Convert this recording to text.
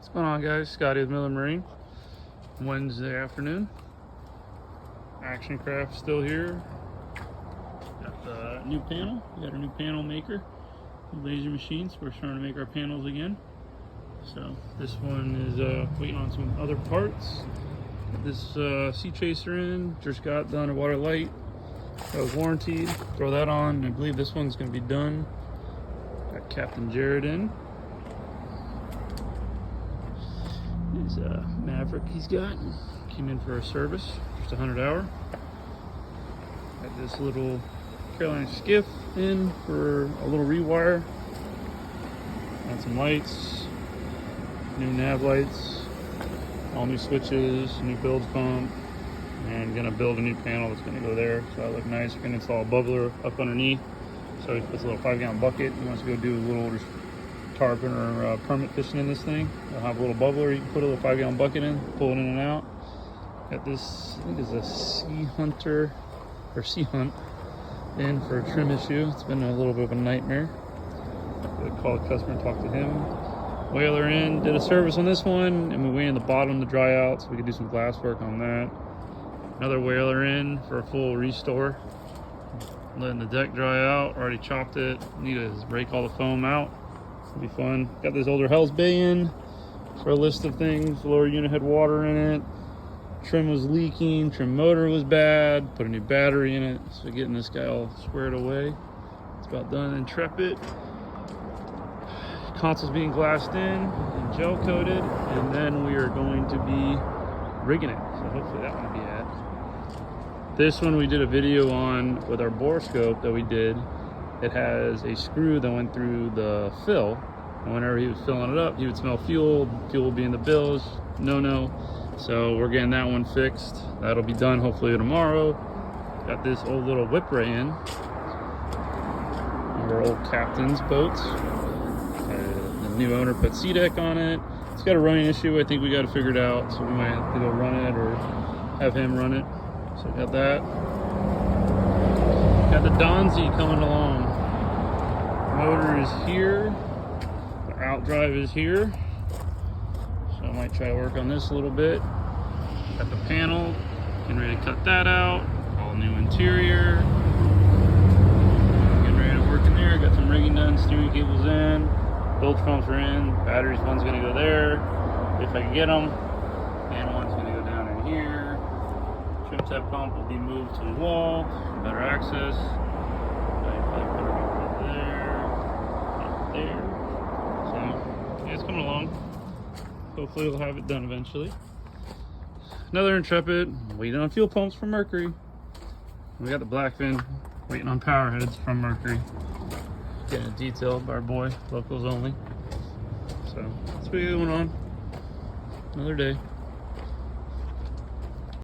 What's going on, guys? Scotty with Miller Marine. Wednesday afternoon. Action Craft still here. Got the new panel. We got our new panel maker. Laser machines. We're starting to make our panels again. So this one is waiting on some other parts. This sea chaser in. Just got the underwater light. That was warranted. Throw that on. I believe this one's going to be done. Got Captain Jared in. His Maverick he's got. Came in for a service, just 100 hour. Got this little Carolina skiff in for a little rewire. Got some lights, new nav lights, all new switches, new build pump, and gonna build a new panel that's gonna go there. So that look nice. We're gonna install a bubbler up underneath. So he puts a little 5-gallon bucket. He wants to go do a little tarpon or permit fishing in this thing. I'll have a little bubbler. You can put a little 5-gallon bucket in, pull it in and out. Got this, I think it's a Sea Hunter or Sea Hunt in for a trim issue. It's been a little bit of a nightmare. I called a customer and talked to him. Whaler in, did a service on this one, and we waited the bottom to dry out so we could do some glass work on that. Another whaler in for a full restore. Letting the deck dry out. Already chopped it. Need to rake all the foam out. It'll be fun. Got this older Hell's Bay in for a list of things. Lower unit had water in it. Trim was leaking. Trim motor was bad. Put a new battery in it. So getting this guy all squared away. It's about done. Intrepid. Console's being glassed in and gel coated. And then we are going to be rigging it. So hopefully that one will be at. This one we did a video on with our bore scope that we did. It has a screw that went through the fill, and whenever he was filling it up, he would smell fuel. Fuel will be in the bills. No. So we're getting that one fixed. That'll be done hopefully tomorrow. Got this old little whipray in. One of our old captain's boats. The new owner put C-deck on it. It's got a running issue. I think we got to figure it out. So we might have to go run it or have him run it. So got that. Got the Donzi coming along. Motor is here. The outdrive is here. So I might try to work on this a little bit. Got the panel. Getting ready to cut that out. All new interior. Getting ready to work in there. Got some rigging done. Steering cables in. Bilge pumps are in. Batteries, one's going to go there if I can get them. And one's going to go down in here. Trim tap pump will be moved to the wall. Better access. There. So yeah, it's coming along. Hopefully we'll have it done eventually. Another Intrepid, waiting on fuel pumps from Mercury. We got the Blackfin, waiting on power heads from Mercury. Getting it detailed by our boy, locals only. So that's what's going on. Another day.